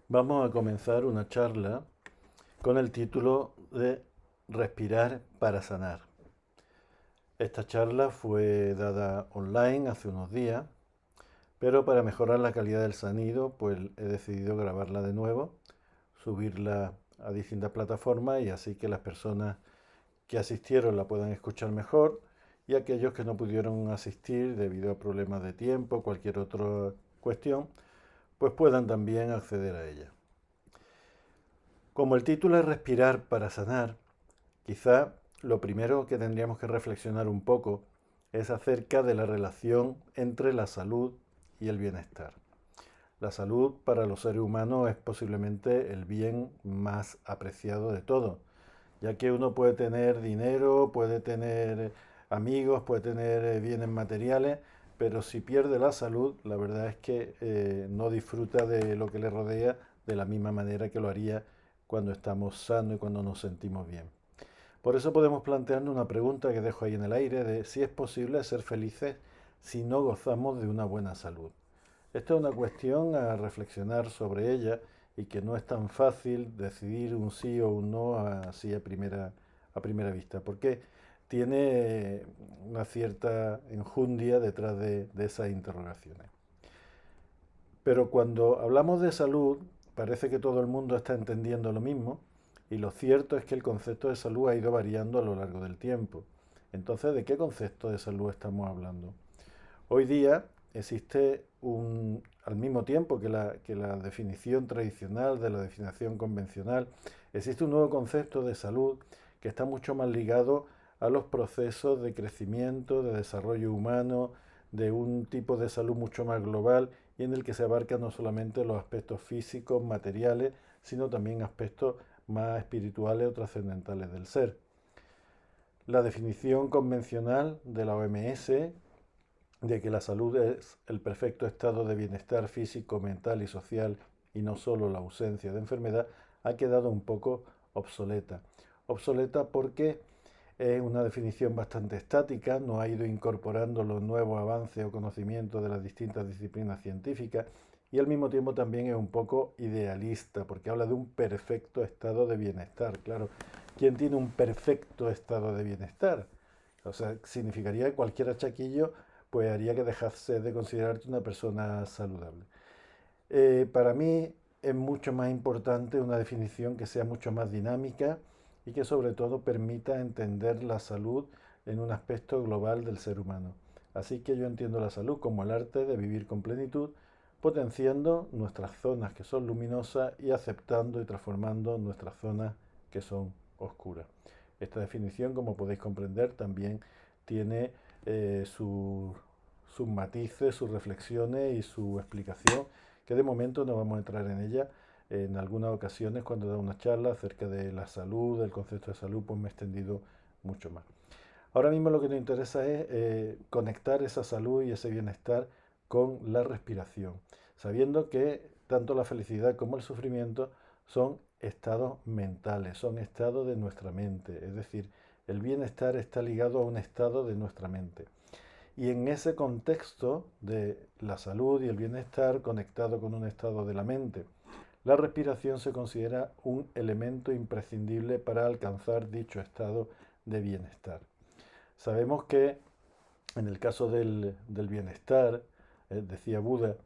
Vamos a comenzar una charla con el título de Respirar para sanar. Esta charla fue dada online hace unos días, pero para mejorar la calidad del sonido, pues he decidido grabarla de nuevo, subirla a distintas plataformas y así que las personas que asistieron la puedan escuchar mejor y aquellos que no pudieron asistir debido a problemas de tiempo, cualquier otra cuestión, pues puedan también acceder a ella. Como el título es Respirar para sanar, quizá lo primero que tendríamos que reflexionar un poco es acerca de la relación entre la salud y el bienestar. La salud para los seres humanos es posiblemente el bien más apreciado de todo, ya que uno puede tener dinero, puede tener amigos, puede tener bienes materiales, pero si pierde la salud, la verdad es que no disfruta de lo que le rodea de la misma manera que lo haría cuando estamos sanos y cuando nos sentimos bien. Por eso podemos plantearnos una pregunta que dejo ahí en el aire de si es posible ser felices si no gozamos de una buena salud. Esta es una cuestión a reflexionar sobre ella y que no es tan fácil decidir un sí o un no así a primera vista, porque tiene una cierta enjundia detrás de esas interrogaciones. Pero cuando hablamos de salud, parece que todo el mundo está entendiendo lo mismo y lo cierto es que el concepto de salud ha ido variando a lo largo del tiempo. Entonces, ¿de qué concepto de salud estamos hablando? Hoy día existe al mismo tiempo que la definición tradicional de la definición convencional, existe un nuevo concepto de salud que está mucho más ligado a los procesos de crecimiento, de desarrollo humano, de un tipo de salud mucho más global y en el que se abarcan no solamente los aspectos físicos, materiales, sino también aspectos más espirituales o trascendentales del ser. La definición convencional de la OMS de que la salud es el perfecto estado de bienestar físico, mental y social y no solo la ausencia de enfermedad, ha quedado un poco obsoleta. Obsoleta porque es una definición bastante estática, no ha ido incorporando los nuevos avances o conocimientos de las distintas disciplinas científicas y al mismo tiempo también es un poco idealista porque habla de un perfecto estado de bienestar. Claro, ¿quién tiene un perfecto estado de bienestar? O sea, significaría que cualquier achaquillo pues haría que dejase de considerarte una persona saludable. Para mí es mucho más importante una definición que sea mucho más dinámica y que sobre todo permita entender la salud en un aspecto global del ser humano. Así que yo entiendo la salud como el arte de vivir con plenitud, potenciando nuestras zonas que son luminosas y aceptando y transformando nuestras zonas que son oscuras. Esta definición, como podéis comprender, también tiene sus matices, sus reflexiones y su explicación, que de momento no vamos a entrar en ella. En algunas ocasiones, cuando he dado una charla acerca de la salud, del concepto de salud, pues me he extendido mucho más. Ahora mismo lo que nos interesa es conectar esa salud y ese bienestar con la respiración, sabiendo que tanto la felicidad como el sufrimiento son estados mentales, son estados de nuestra mente, es decir, el bienestar está ligado a un estado de nuestra mente. Y en ese contexto de la salud y el bienestar conectado con un estado de la mente, la respiración se considera un elemento imprescindible para alcanzar dicho estado de bienestar. Sabemos que en el caso del bienestar, decía Buda,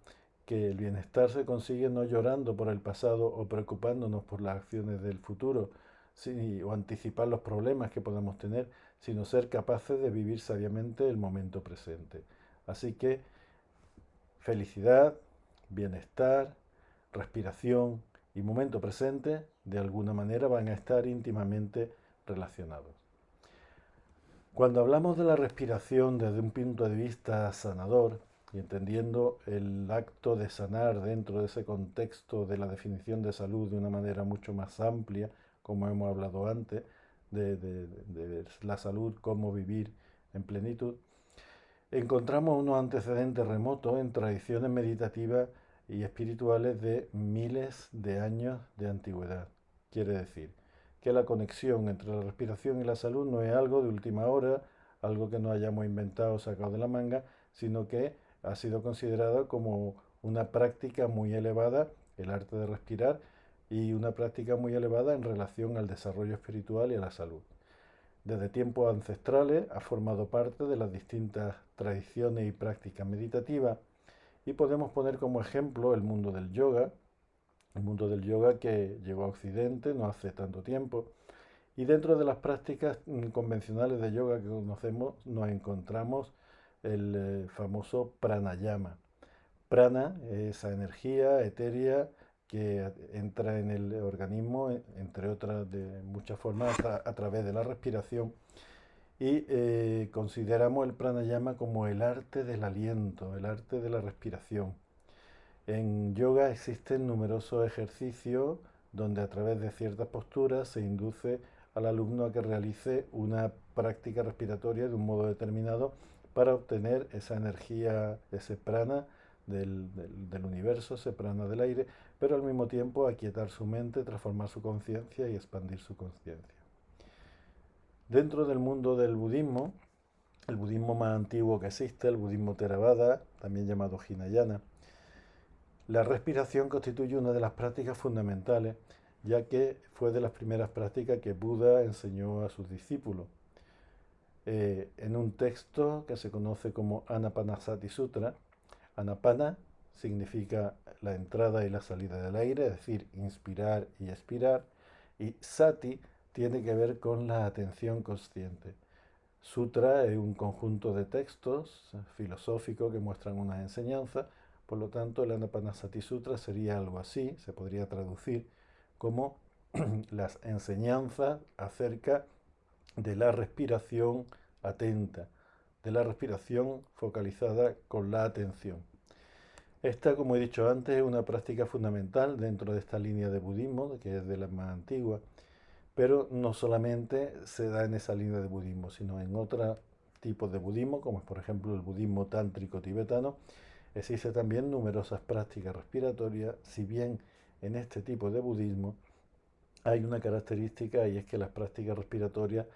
que el bienestar se consigue no llorando por el pasado o preocupándonos por las acciones del futuro o anticipar los problemas que podamos tener, sino ser capaces de vivir sabiamente el momento presente. Así que felicidad, bienestar, respiración y momento presente de alguna manera van a estar íntimamente relacionados. Cuando hablamos de la respiración desde un punto de vista sanador y entendiendo el acto de sanar dentro de ese contexto de la definición de salud de una manera mucho más amplia, como hemos hablado antes, de la salud, cómo vivir en plenitud, encontramos unos antecedentes remotos en tradiciones meditativas y espirituales de miles de años de antigüedad. Quiere decir que la conexión entre la respiración y la salud no es algo de última hora, algo que no hayamos inventado o sacado de la manga, sino que ha sido considerada como una práctica muy elevada el arte de respirar, y una práctica muy elevada en relación al desarrollo espiritual y a la salud. Desde tiempos ancestrales ha formado parte de las distintas tradiciones y prácticas meditativas, y podemos poner como ejemplo el mundo del yoga que llegó a Occidente no hace tanto tiempo. Y dentro de las prácticas convencionales de yoga que conocemos nos encontramos el famoso pranayama. Prana es esa energía etérea que entra en el organismo, entre otras de muchas formas, a través de la respiración. Y consideramos el pranayama como el arte del aliento, el arte de la respiración. En yoga existen numerosos ejercicios donde a través de ciertas posturas se induce al alumno a que realice una práctica respiratoria de un modo determinado para obtener esa energía, ese prana del universo, ese prana del aire, pero al mismo tiempo aquietar su mente, transformar su conciencia y expandir su conciencia. Dentro del mundo del budismo, el budismo más antiguo que existe, el budismo Theravada, también llamado Hinayana, la respiración constituye una de las prácticas fundamentales, ya que fue de las primeras prácticas que Buda enseñó a sus discípulos. En un texto que se conoce como Anapanasati Sutra, Anapana significa la entrada y la salida del aire, es decir, inspirar y expirar, y Sati tiene que ver con la atención consciente. Sutra es un conjunto de textos filosóficos que muestran unas enseñanzas. Por lo tanto, el Anapanasati Sutra sería algo así, se podría traducir como las enseñanzas acerca de la respiración atenta, de la respiración focalizada con la atención. Esta, como he dicho antes, es una práctica fundamental dentro de esta línea de budismo, que es de las más antiguas, pero no solamente se da en esa línea de budismo, sino en otros tipos de budismo, como es por ejemplo el budismo tántrico tibetano. Existen también numerosas prácticas respiratorias, si bien en este tipo de budismo hay una característica, y es que las prácticas respiratorias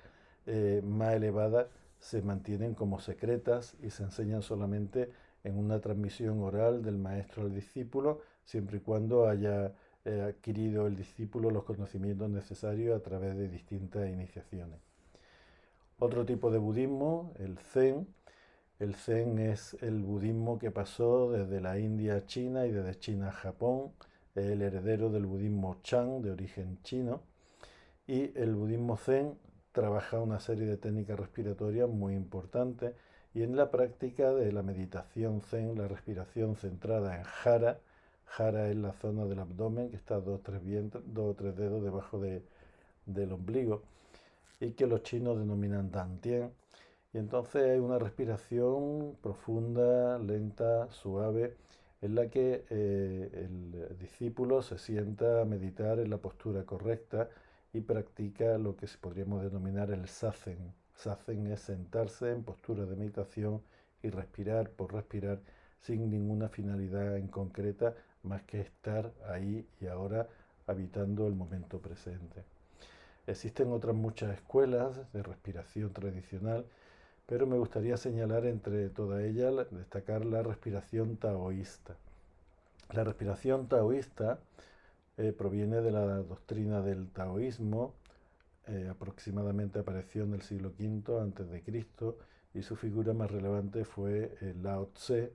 más elevadas se mantienen como secretas y se enseñan solamente en una transmisión oral del maestro al discípulo, siempre y cuando haya adquirido el discípulo los conocimientos necesarios a través de distintas iniciaciones. Otro tipo de budismo, el Zen. El Zen es el budismo que pasó desde la India a China y desde China a Japón, es el heredero del budismo Chan de origen chino, y el budismo Zen trabaja una serie de técnicas respiratorias muy importantes, y en la práctica de la meditación Zen, la respiración centrada en Jara, Jara es la zona del abdomen que está dos o tres dedos debajo del ombligo, y que los chinos denominan Dantien. Y entonces hay una respiración profunda, lenta, suave, en la que el discípulo se sienta a meditar en la postura correcta y practica lo que podríamos denominar el Zazen. Zazen es sentarse en postura de meditación y respirar por respirar sin ninguna finalidad en concreta más que estar ahí y ahora habitando el momento presente. Existen otras muchas escuelas de respiración tradicional, pero me gustaría señalar entre todas ellas, destacar la respiración taoísta. La respiración taoísta proviene de la doctrina del taoísmo, aproximadamente apareció en el siglo V a.C., y su figura más relevante fue Lao Tse,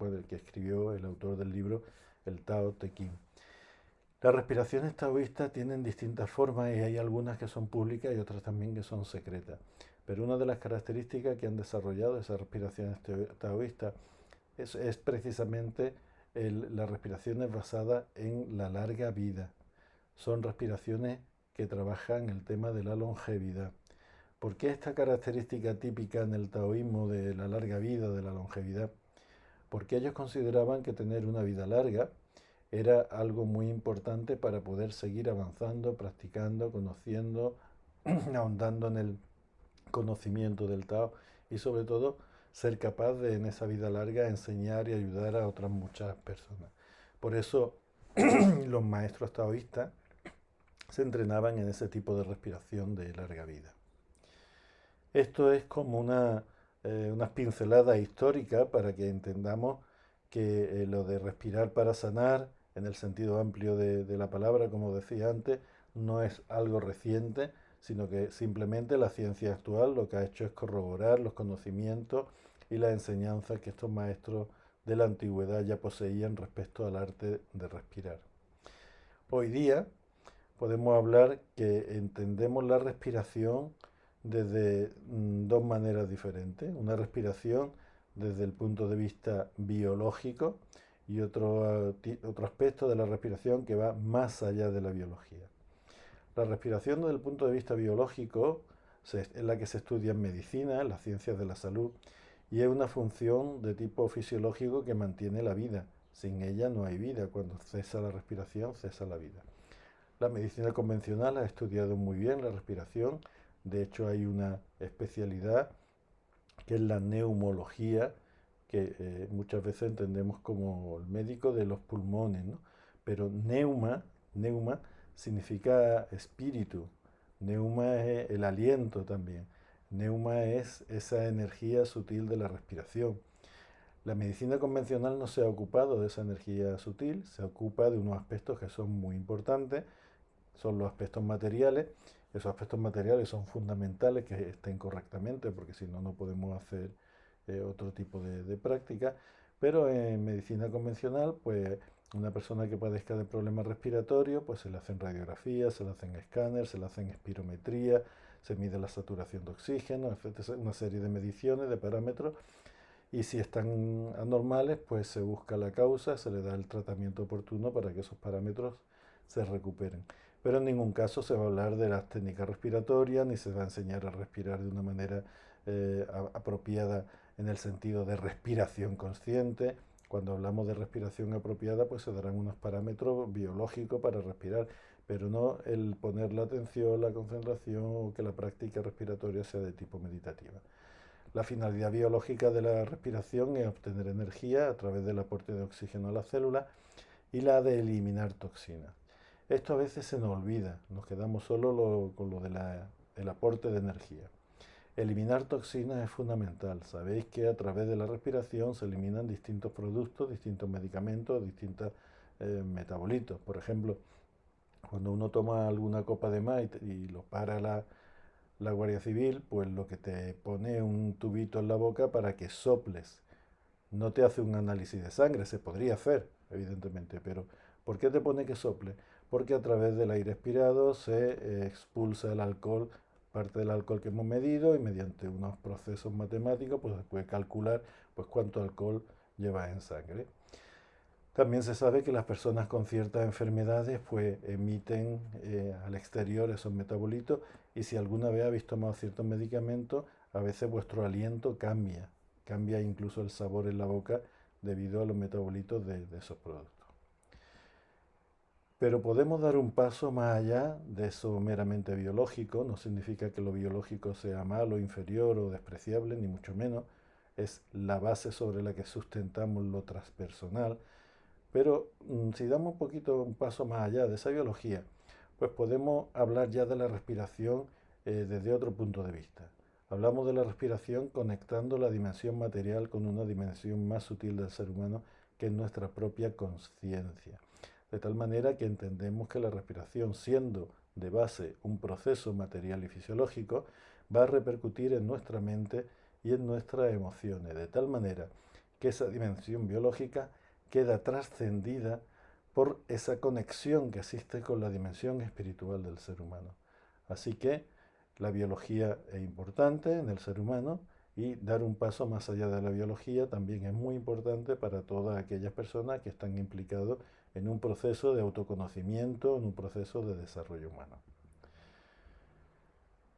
el que escribió el autor del libro el Tao Te Ching. Las respiraciones taoístas tienen distintas formas y hay algunas que son públicas y otras también que son secretas. Pero una de las características que han desarrollado esas respiraciones taoístas es precisamente las respiraciones basadas en la larga vida. Son respiraciones que trabajan el tema de la longevidad. ¿Por qué esta característica típica en el taoísmo de la larga vida, de la longevidad? Porque ellos consideraban que tener una vida larga era algo muy importante para poder seguir avanzando, practicando, conociendo, ahondando en el conocimiento del Tao, y sobre todo ser capaz de en esa vida larga enseñar y ayudar a otras muchas personas. Por eso los maestros taoístas se entrenaban en ese tipo de respiración de larga vida. Esto es como unas pinceladas históricas para que entendamos que lo de respirar para sanar en el sentido amplio de la palabra, como decía antes, no es algo reciente, sino que simplemente la ciencia actual lo que ha hecho es corroborar los conocimientos y la enseñanza que estos maestros de la antigüedad ya poseían respecto al arte de respirar. Hoy día podemos hablar que entendemos la respiración desde dos maneras diferentes. Una respiración desde el punto de vista biológico y otro aspecto de la respiración que va más allá de la biología. La respiración desde el punto de vista biológico es la que se estudia en medicina, en las ciencias de la salud, y es una función de tipo fisiológico que mantiene la vida. Sin ella no hay vida. Cuando cesa la respiración, cesa la vida. La medicina convencional ha estudiado muy bien la respiración. De hecho, hay una especialidad que es la neumología, que muchas veces entendemos como el médico de los pulmones, ¿no? Pero neuma significa espíritu, neuma es el aliento también, neuma es esa energía sutil de la respiración. La medicina convencional no se ha ocupado de esa energía sutil, se ocupa de unos aspectos que son muy importantes, son los aspectos materiales. Esos aspectos materiales son fundamentales que estén correctamente, porque si no, no podemos hacer otro tipo de práctica. Pero en medicina convencional, pues una persona que padezca de problemas respiratorios, pues se le hacen radiografías, se le hacen escáneres, se le hacen espirometría, se mide la saturación de oxígeno, una serie de mediciones, de parámetros. Y si están anormales, pues se busca la causa, se le da el tratamiento oportuno para que esos parámetros se recuperen. Pero en ningún caso se va a hablar de las técnicas respiratorias, ni se va a enseñar a respirar de una manera apropiada en el sentido de respiración consciente. Cuando hablamos de respiración apropiada, pues se darán unos parámetros biológicos para respirar, pero no el poner la atención, la concentración o que la práctica respiratoria sea de tipo meditativa. La finalidad biológica de la respiración es obtener energía a través del aporte de oxígeno a las células y la de eliminar toxinas. Esto a veces se nos olvida, nos quedamos solo con lo del aporte de energía. Eliminar toxinas es fundamental. Sabéis que a través de la respiración se eliminan distintos productos, distintos medicamentos, distintos metabolitos. Por ejemplo, cuando uno toma alguna copa de más y lo para la Guardia Civil, pues lo que te pone un tubito en la boca para que soples. No te hace un análisis de sangre, se podría hacer, evidentemente, pero ¿por qué te pone que sople? Porque a través del aire expirado se expulsa el alcohol, parte del alcohol que hemos medido, y mediante unos procesos matemáticos pues se puede calcular pues cuánto alcohol lleva en sangre. También se sabe que las personas con ciertas enfermedades pues emiten al exterior esos metabolitos, y si alguna vez habéis tomado ciertos medicamentos, a veces vuestro aliento cambia incluso el sabor en la boca debido a los metabolitos de esos productos. Pero podemos dar un paso más allá de eso meramente biológico. No significa que lo biológico sea malo, inferior o despreciable, ni mucho menos. Es la base sobre la que sustentamos lo transpersonal. Pero si damos un paso más allá de esa biología, pues podemos hablar ya de la respiración desde otro punto de vista. Hablamos de la respiración conectando la dimensión material con una dimensión más sutil del ser humano, que es nuestra propia conciencia. De tal manera que entendemos que la respiración, siendo de base un proceso material y fisiológico, va a repercutir en nuestra mente y en nuestras emociones, de tal manera que esa dimensión biológica queda trascendida por esa conexión que existe con la dimensión espiritual del ser humano. Así que la biología es importante en el ser humano, y dar un paso más allá de la biología también es muy importante para todas aquellas personas que están implicados en un proceso de autoconocimiento, en un proceso de desarrollo humano.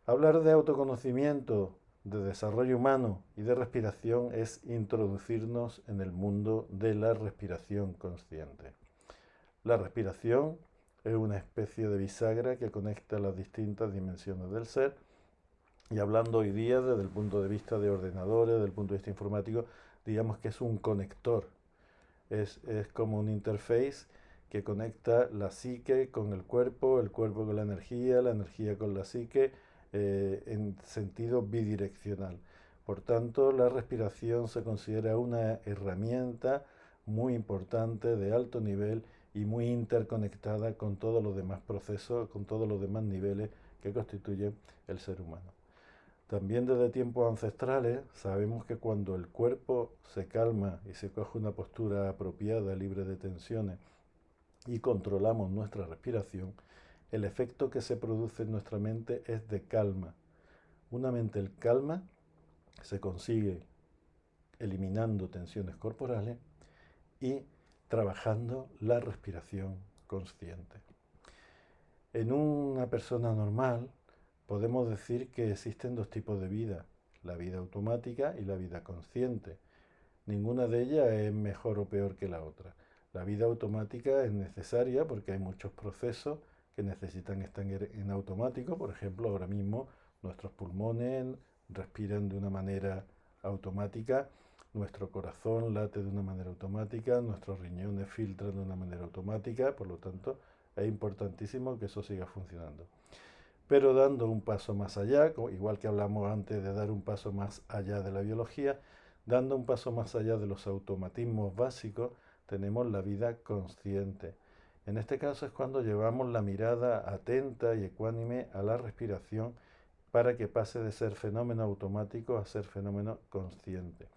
Hablar de autoconocimiento, de desarrollo humano y de respiración es introducirnos en el mundo de la respiración consciente. La respiración es una especie de bisagra que conecta las distintas dimensiones del ser, y hablando hoy día desde el punto de vista de ordenadores, desde el punto de vista informático, digamos que es un conector, es como un interface que conecta la psique con el cuerpo con la energía con la psique, en sentido bidireccional. Por tanto, la respiración se considera una herramienta muy importante de alto nivel y muy interconectada con todos los demás procesos, con todos los demás niveles que constituyen el ser humano. También desde tiempos ancestrales sabemos que cuando el cuerpo se calma y se coge una postura apropiada, libre de tensiones, y controlamos nuestra respiración, el efecto que se produce en nuestra mente es de calma. Una mente calma se consigue eliminando tensiones corporales y trabajando la respiración consciente. En una persona normal podemos decir que existen dos tipos de vida, la vida automática y la vida consciente. Ninguna de ellas es mejor o peor que la otra. La vida automática es necesaria porque hay muchos procesos que necesitan estar en automático. Por ejemplo, ahora mismo nuestros pulmones respiran de una manera automática, nuestro corazón late de una manera automática, nuestros riñones filtran de una manera automática, por lo tanto es importantísimo que eso siga funcionando. Pero dando un paso más allá, igual que hablamos antes de dar un paso más allá de la biología, dando un paso más allá de los automatismos básicos, tenemos la vida consciente. En este caso es cuando llevamos la mirada atenta y ecuánime a la respiración para que pase de ser fenómeno automático a ser fenómeno consciente.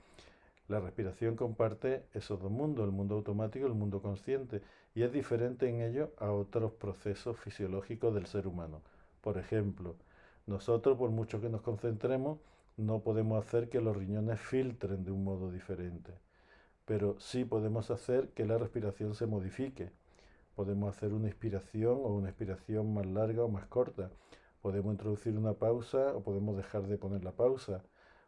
La respiración comparte esos dos mundos, el mundo automático y el mundo consciente, y es diferente en ello a otros procesos fisiológicos del ser humano. Por ejemplo, nosotros, por mucho que nos concentremos, no podemos hacer que los riñones filtren de un modo diferente, pero sí podemos hacer que la respiración se modifique. Podemos hacer una inspiración o una expiración más larga o más corta. Podemos introducir una pausa o podemos dejar de poner la pausa.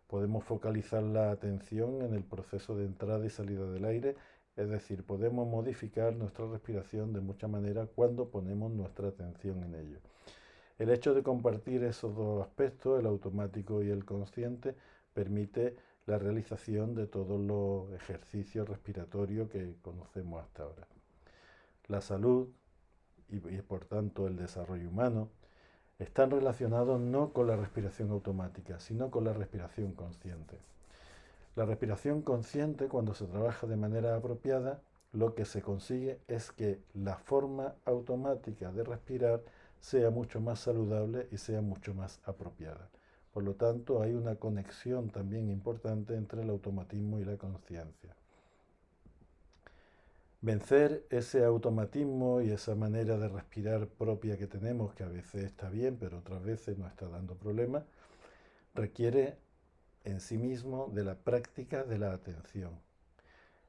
Podemos focalizar la atención en el proceso de entrada y salida del aire, es decir, podemos modificar nuestra respiración de muchas maneras cuando ponemos nuestra atención en ello. El hecho de compartir esos dos aspectos, el automático y el consciente, permite la realización de todos los ejercicios respiratorios que conocemos hasta ahora. La salud y por tanto el desarrollo humano están relacionados no con la respiración automática, sino con la respiración consciente. La respiración consciente, cuando se trabaja de manera apropiada, lo que se consigue es que la forma automática de respirar sea mucho más saludable y sea mucho más apropiada. Por lo tanto, hay una conexión también importante entre el automatismo y la conciencia. Vencer ese automatismo y esa manera de respirar propia que tenemos, que a veces está bien, pero otras veces nos está dando problemas, requiere en sí mismo de la práctica de la atención.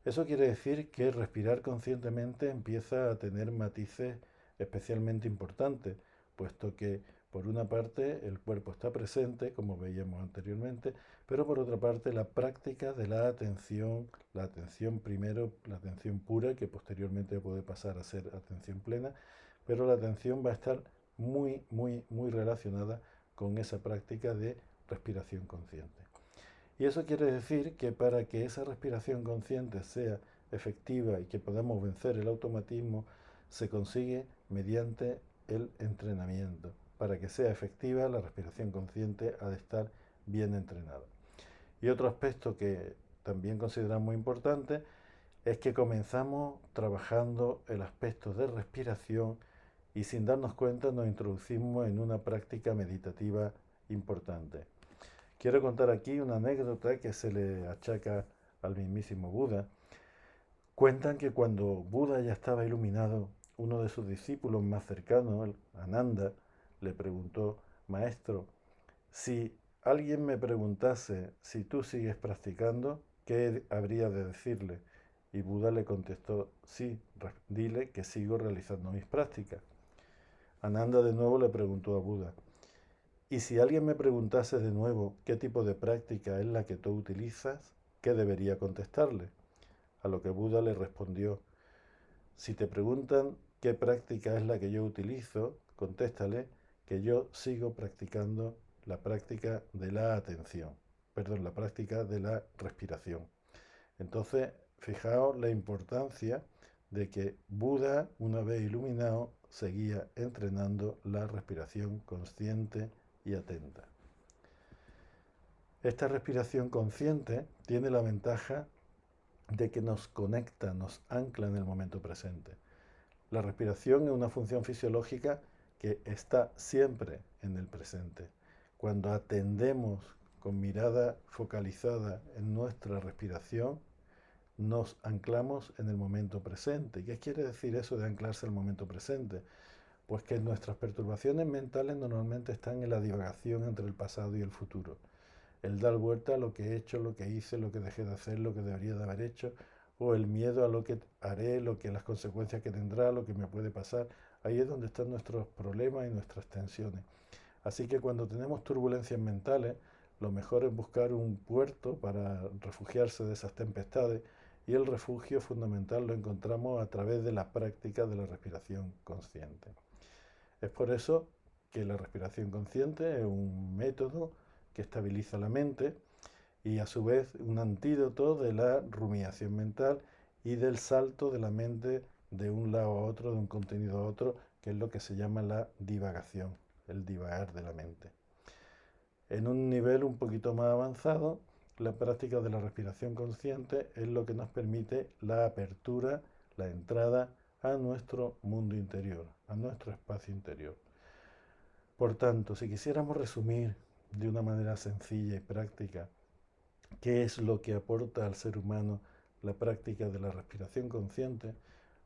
Eso quiere decir que respirar conscientemente empieza a tener matices especialmente importantes, puesto que por una parte el cuerpo está presente, como veíamos anteriormente, pero por otra parte la práctica de la atención primero, la atención pura, que posteriormente puede pasar a ser atención plena, pero la atención va a estar muy, muy, muy relacionada con esa práctica de respiración consciente. Y eso quiere decir que para que esa respiración consciente sea efectiva y que podamos vencer el automatismo, se consigue mediante el entrenamiento. Para que sea efectiva, la respiración consciente ha de estar bien entrenada. Y otro aspecto que también consideramos muy importante es que comenzamos trabajando el aspecto de respiración y sin darnos cuenta nos introducimos en una práctica meditativa importante. Quiero contar aquí una anécdota que se le achaca al mismísimo Buda. Cuentan que cuando Buda ya estaba iluminado, uno de sus discípulos más cercanos, Ananda, le preguntó: Maestro, si alguien me preguntase si tú sigues practicando, ¿qué habría de decirle? Y Buda le contestó: sí, dile que sigo realizando mis prácticas. Ananda de nuevo le preguntó a Buda: y si alguien me preguntase de nuevo qué tipo de práctica es la que tú utilizas, ¿qué debería contestarle? A lo que Buda le respondió: si te preguntan qué práctica es la que yo utilizo, contéstale que yo sigo practicando la práctica de la atención, la práctica de la respiración. Entonces, fijaos la importancia de que Buda, una vez iluminado, seguía entrenando la respiración consciente y atenta. Esta respiración consciente tiene la ventaja de que nos conecta, nos ancla en el momento presente. La respiración es una función fisiológica que está siempre en el presente. Cuando atendemos con mirada focalizada en nuestra respiración, nos anclamos en el momento presente. ¿Qué quiere decir eso de anclarse al momento presente? Pues que nuestras perturbaciones mentales normalmente están en la divagación entre el pasado y el futuro. El dar vuelta a lo que he hecho, lo que hice, lo que dejé de hacer, lo que debería de haber hecho, o el miedo a lo que haré, las consecuencias que tendrá, lo que me puede pasar. Ahí es donde están nuestros problemas y nuestras tensiones. Así que cuando tenemos turbulencias mentales, lo mejor es buscar un puerto para refugiarse de esas tempestades, y el refugio fundamental lo encontramos a través de la práctica de la respiración consciente. Es por eso que la respiración consciente es un método que estabiliza la mente y a su vez un antídoto de la rumiación mental y del salto de la mente de un lado a otro, de un contenido a otro, que es lo que se llama la divagación, el divagar de la mente. En un nivel un poquito más avanzado, la práctica de la respiración consciente es lo que nos permite la apertura, la entrada a nuestro mundo interior, a nuestro espacio interior. Por tanto, si quisiéramos resumir de una manera sencilla y práctica qué es lo que aporta al ser humano la práctica de la respiración consciente,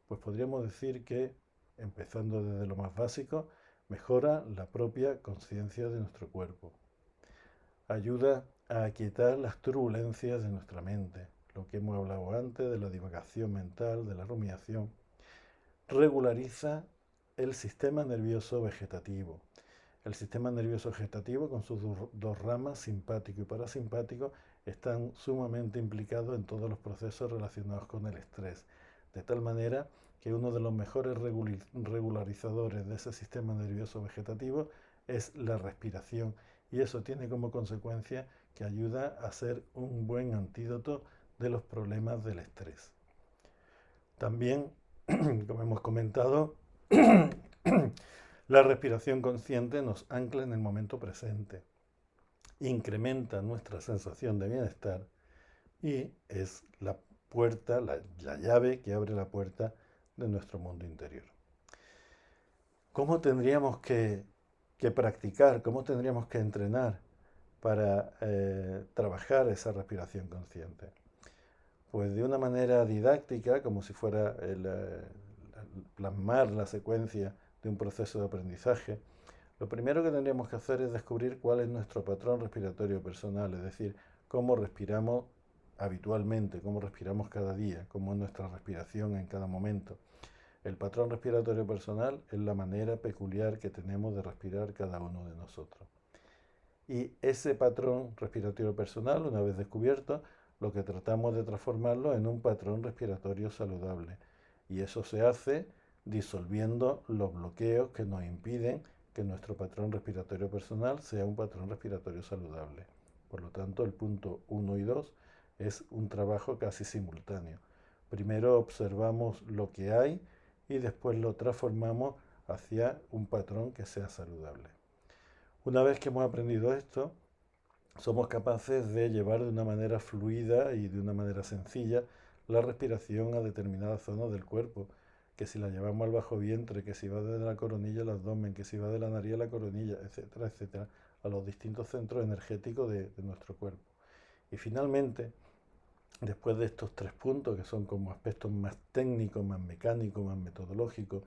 pues podríamos decir que, empezando desde lo más básico, mejora la propia conciencia de nuestro cuerpo. Ayuda a aquietar las turbulencias de nuestra mente, lo que hemos hablado antes de la divagación mental, de la rumiación. Regulariza el sistema nervioso vegetativo. El sistema nervioso vegetativo, con sus dos ramas, simpático y parasimpático, están sumamente implicados en todos los procesos relacionados con el estrés, de tal manera que uno de los mejores regularizadores de ese sistema nervioso vegetativo es la respiración, y eso tiene como consecuencia que ayuda a ser un buen antídoto de los problemas del estrés. También, como hemos comentado, la respiración consciente nos ancla en el momento presente, incrementa nuestra sensación de bienestar y es la puerta, la llave que abre la puerta de nuestro mundo interior. ¿Cómo tendríamos que practicar, cómo tendríamos que entrenar para trabajar esa respiración consciente? Pues de una manera didáctica, como si fuera plasmar la secuencia de un proceso de aprendizaje. Lo primero que tendríamos que hacer es descubrir cuál es nuestro patrón respiratorio personal, es decir, cómo respiramos habitualmente, cómo respiramos cada día, cómo es nuestra respiración en cada momento. El patrón respiratorio personal es la manera peculiar que tenemos de respirar cada uno de nosotros. Y ese patrón respiratorio personal, una vez descubierto, lo que tratamos de transformarlo en un patrón respiratorio saludable. Y eso se hace disolviendo los bloqueos que nos impiden que nuestro patrón respiratorio personal sea un patrón respiratorio saludable. Por lo tanto, el punto 1 y 2 es un trabajo casi simultáneo. Primero observamos lo que hay y después lo transformamos hacia un patrón que sea saludable. Una vez que hemos aprendido esto, somos capaces de llevar de una manera fluida y de una manera sencilla la respiración a determinadas zonas del cuerpo, que si la llevamos al bajo vientre, que si va desde la coronilla al abdomen, que si va de la nariz a la coronilla, etcétera, etcétera, a los distintos centros energéticos de nuestro cuerpo. Y finalmente, después de estos tres puntos, que son como aspectos más técnicos, más mecánicos, más metodológicos,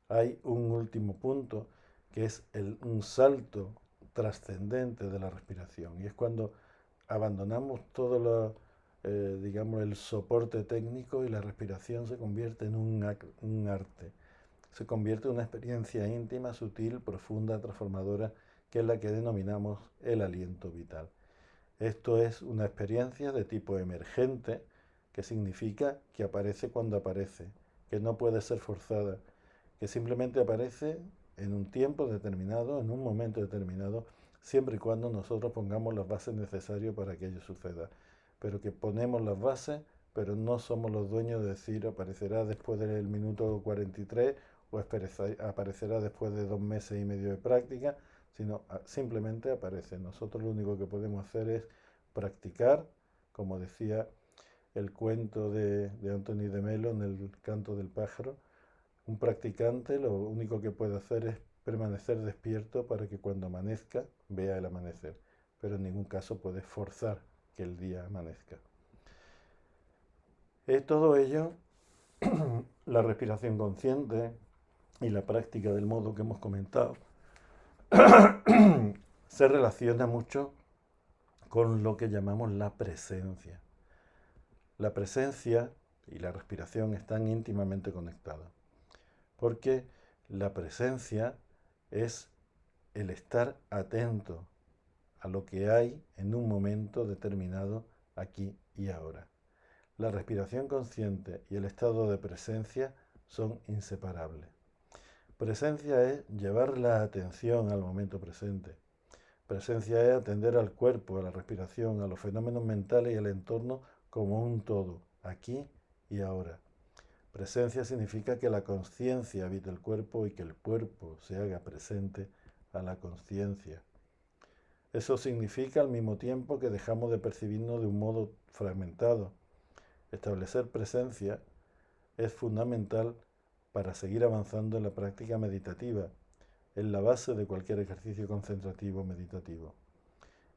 hay un último punto que es un salto trascendente de la respiración, y es cuando abandonamos todo digamos, el soporte técnico, y la respiración se convierte en un arte, se convierte en una experiencia íntima, sutil, profunda, transformadora, que es la que denominamos el aliento vital. Esto es una experiencia de tipo emergente, que significa que aparece cuando aparece, que no puede ser forzada, que simplemente aparece en un tiempo determinado, en un momento determinado, siempre y cuando nosotros pongamos las bases necesarias para que ello suceda. Pero que ponemos las bases, pero no somos los dueños de decir aparecerá después del minuto 43 o aparecerá después de 2 meses y medio de práctica, sino simplemente aparece. Nosotros lo único que podemos hacer es practicar, como decía el cuento de Anthony de Melo en el Canto del Pájaro, Un practicante lo único que puede hacer es permanecer despierto para que cuando amanezca vea el amanecer, pero en ningún caso puede forzar que el día amanezca. Todo ello, la respiración consciente y la práctica del modo que hemos comentado, se relaciona mucho con lo que llamamos la presencia. La presencia y la respiración están íntimamente conectadas, porque la presencia es el estar atento a lo que hay en un momento determinado aquí y ahora. La respiración consciente y el estado de presencia son inseparables. Presencia es llevar la atención al momento presente. Presencia es atender al cuerpo, a la respiración, a los fenómenos mentales y al entorno como un todo, aquí y ahora. Presencia significa que la conciencia habita el cuerpo y que el cuerpo se haga presente a la conciencia. Eso significa al mismo tiempo que dejamos de percibirnos de un modo fragmentado. Establecer presencia es fundamental para seguir avanzando en la práctica meditativa. Es la base de cualquier ejercicio concentrativo meditativo.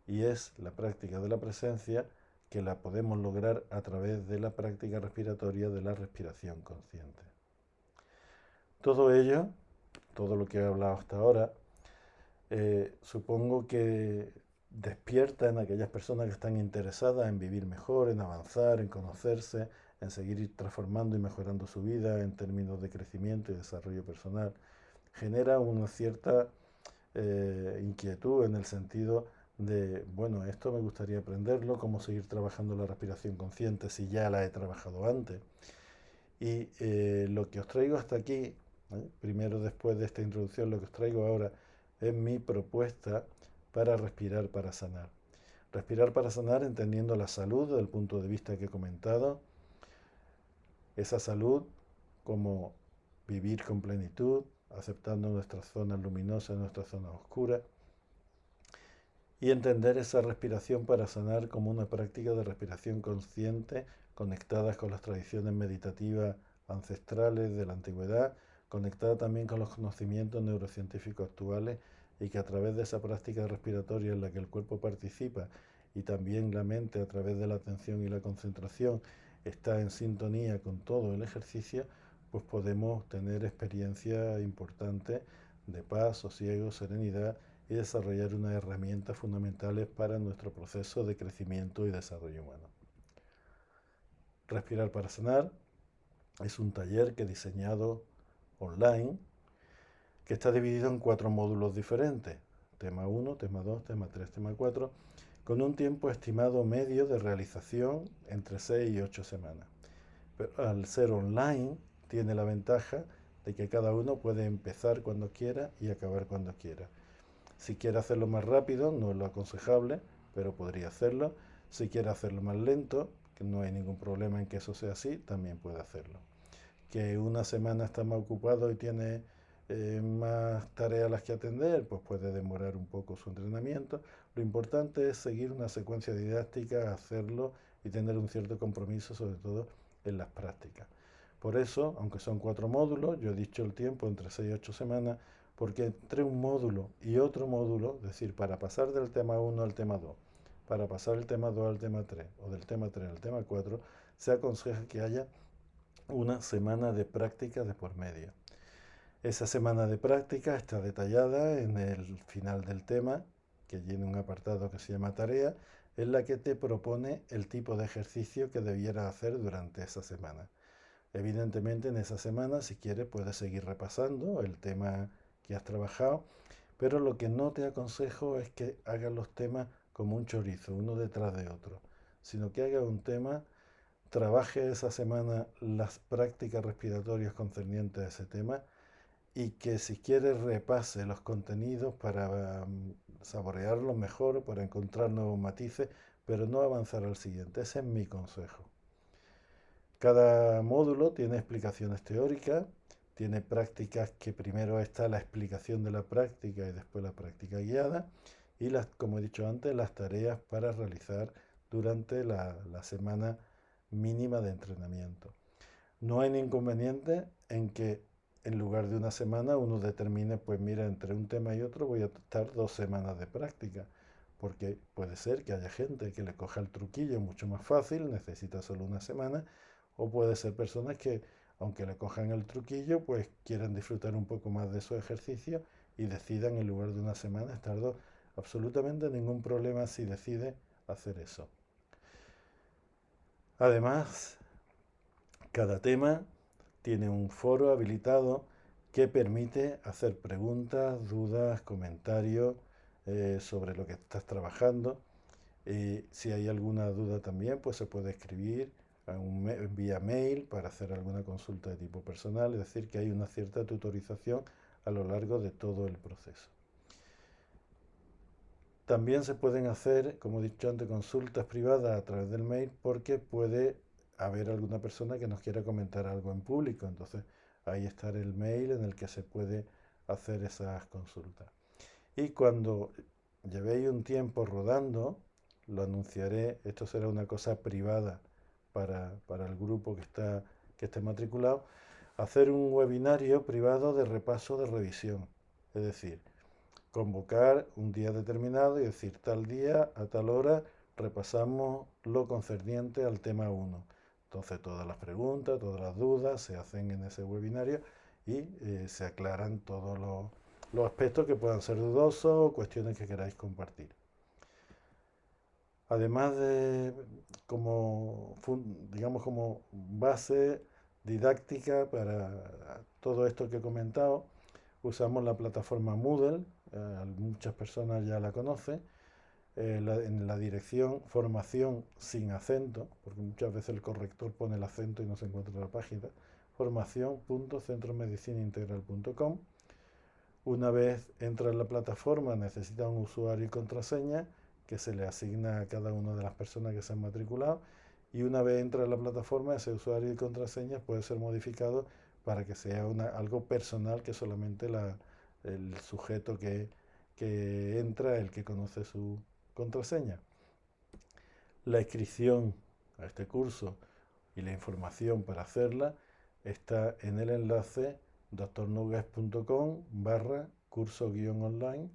Y es la práctica de la presencia que la podemos lograr a través de la práctica respiratoria de la respiración consciente. Todo ello, todo lo que he hablado hasta ahora, supongo que despierta en aquellas personas que están interesadas en vivir mejor, en avanzar, en conocerse, en seguir transformando y mejorando su vida en términos de crecimiento y desarrollo personal. Genera una cierta inquietud en el sentido de, bueno, esto me gustaría aprenderlo, cómo seguir trabajando la respiración consciente si ya la he trabajado antes. Y lo que os traigo hasta aquí, primero después de esta introducción, lo que os traigo ahora es mi propuesta para respirar para sanar. Respirar para sanar entendiendo la salud desde el punto de vista que he comentado, esa salud como vivir con plenitud, aceptando nuestras zonas luminosas, nuestras zonas oscuras, y entender esa respiración para sanar como una práctica de respiración consciente conectadas con las tradiciones meditativas ancestrales de la antigüedad, conectada también con los conocimientos neurocientíficos actuales y que a través de esa práctica respiratoria en la que el cuerpo participa y también la mente a través de la atención y la concentración está en sintonía con todo el ejercicio, pues podemos tener experiencias importantes de paz, sosiego, serenidad y desarrollar unas herramientas fundamentales para nuestro proceso de crecimiento y desarrollo humano. Respirar para sanar es un taller que he diseñado online que está dividido en 4 módulos diferentes. Tema 1, tema 2, tema 3, tema 4, con un tiempo estimado medio de realización entre 6 y 8 semanas. Pero al ser online tiene la ventaja de que cada uno puede empezar cuando quiera y acabar cuando quiera. Si quiere hacerlo más rápido, no es lo aconsejable, pero podría hacerlo. Si quiere hacerlo más lento, que no hay ningún problema en que eso sea así, también puede hacerlo. Que una semana está más ocupado y tiene más tareas a las que atender, pues puede demorar un poco su entrenamiento. Lo importante es seguir una secuencia didáctica, hacerlo y tener un cierto compromiso, sobre todo en las prácticas. Por eso, aunque son 4 módulos, yo he dicho el tiempo entre 6 y 8 semanas, porque entre un módulo y otro módulo, es decir, para pasar del tema 1 al tema 2, para pasar el tema 2 al tema 3 o del tema 3 al tema 4, se aconseja que haya una semana de práctica de por medio. Esa semana de práctica está detallada en el final del tema, que tiene un apartado que se llama tarea, en la que te propone el tipo de ejercicio que debieras hacer durante esa semana. Evidentemente en esa semana, si quieres, puedes seguir repasando el tema que has trabajado, pero lo que no te aconsejo es que hagas los temas como un chorizo, uno detrás de otro, sino que hagas un tema, trabaje esa semana las prácticas respiratorias concernientes a ese tema y que si quieres repase los contenidos para saborearlos mejor, para encontrar nuevos matices, pero no avanzar al siguiente. Ese es mi consejo. Cada módulo tiene explicaciones teóricas, tiene prácticas que primero está la explicación de la práctica y después la práctica guiada y como he dicho antes, las tareas para realizar durante la semana mínima de entrenamiento. No hay ningún inconveniente en que en lugar de una semana uno determine, pues mira, entre un tema y otro voy a estar 2 semanas de práctica, porque puede ser que haya gente que le coja el truquillo mucho más fácil, necesita solo una semana, o puede ser personas que, aunque le cojan el truquillo, pues quieran disfrutar un poco más de su ejercicio y decidan en lugar de una semana estar 2. Absolutamente ningún problema si decide hacer eso. Además, cada tema tiene un foro habilitado que permite hacer preguntas, dudas, comentarios sobre lo que estás trabajando. Si hay alguna duda también, pues se puede escribir vía mail para hacer alguna consulta de tipo personal, es decir, que hay una cierta tutorización a lo largo de todo el proceso. También se pueden hacer, como he dicho antes, consultas privadas a través del mail porque puede haber alguna persona que nos quiera comentar algo en público. Entonces, ahí está el mail en el que se puede hacer esas consultas. Y cuando llevéis un tiempo rodando, lo anunciaré, esto será una cosa privada para el grupo que esté matriculado, hacer un webinario privado de repaso de revisión. Es decir, convocar un día determinado y decir tal día a tal hora repasamos lo concerniente al tema 1. Entonces todas las preguntas, todas las dudas se hacen en ese webinario y se aclaran todos los aspectos que puedan ser dudosos o cuestiones que queráis compartir. Además de digamos como base didáctica para todo esto que he comentado, usamos la plataforma Moodle, muchas personas ya la conocen, en la dirección formación sin acento, porque muchas veces el corrector pone el acento y no se encuentra en la página, formación.centromedicinaintegral.com. Una vez entra en la plataforma necesita un usuario y contraseña que se le asigna a cada una de las personas que se han matriculado, y una vez entra en la plataforma ese usuario y contraseña puede ser modificado para que sea algo personal, que solamente el sujeto que entra, el que conoce su contraseña. La inscripción a este curso y la información para hacerla está en el enlace drnogues.com/curso-online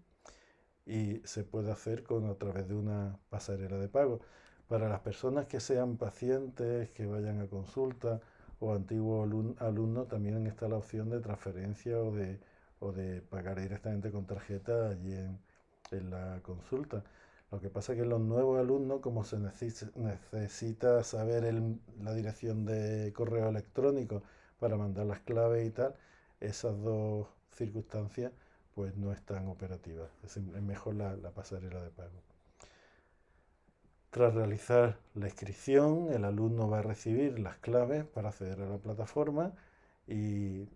y se puede hacer a través de una pasarela de pago. Para las personas que sean pacientes, que vayan a consulta o antiguos alumnos, también está la opción de transferencia o de pagar directamente con tarjeta allí en la consulta. Lo que pasa es que los nuevos alumnos, como se necesita saber la dirección de correo electrónico para mandar las claves y tal, esas dos circunstancias pues no están operativas. Es mejor la pasarela de pago. Tras realizar la inscripción, el alumno va a recibir las claves para acceder a la plataforma y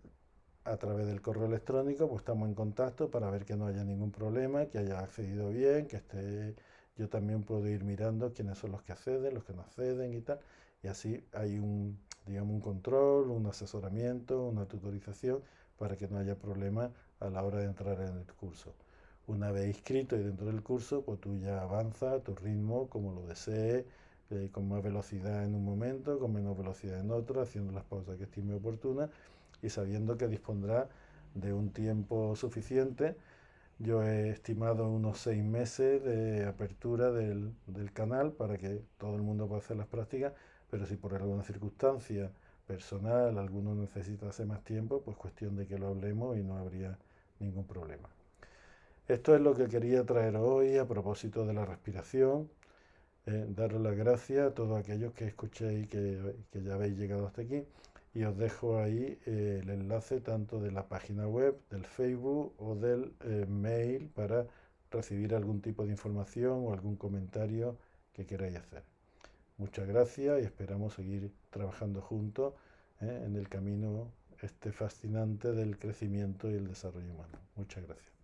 a través del correo electrónico pues estamos en contacto para ver que no haya ningún problema, que haya accedido bien, que esté... Yo también puedo ir mirando quiénes son los que acceden, los que no acceden y tal. Y así hay digamos, un control, un asesoramiento, una tutorización para que no haya problema a la hora de entrar en el curso. Una vez inscrito y dentro del curso, pues tú ya avanzas a tu ritmo, como lo desees, con más velocidad en un momento, con menos velocidad en otro, haciendo las pausas que estime oportunas y sabiendo que dispondrá de un tiempo suficiente. Yo he estimado unos 6 meses de apertura del canal para que todo el mundo pueda hacer las prácticas, pero si por alguna circunstancia personal alguno necesita hacer más tiempo, pues cuestión de que lo hablemos y no habría ningún problema. Esto es lo que quería traer hoy a propósito de la respiración. Daros las gracias a todos aquellos que escuchéis que ya habéis llegado hasta aquí, y os dejo ahí el enlace tanto de la página web, del Facebook o del mail para recibir algún tipo de información o algún comentario que queráis hacer. Muchas gracias y esperamos seguir trabajando juntos en el camino fascinante del crecimiento y el desarrollo humano. Muchas gracias.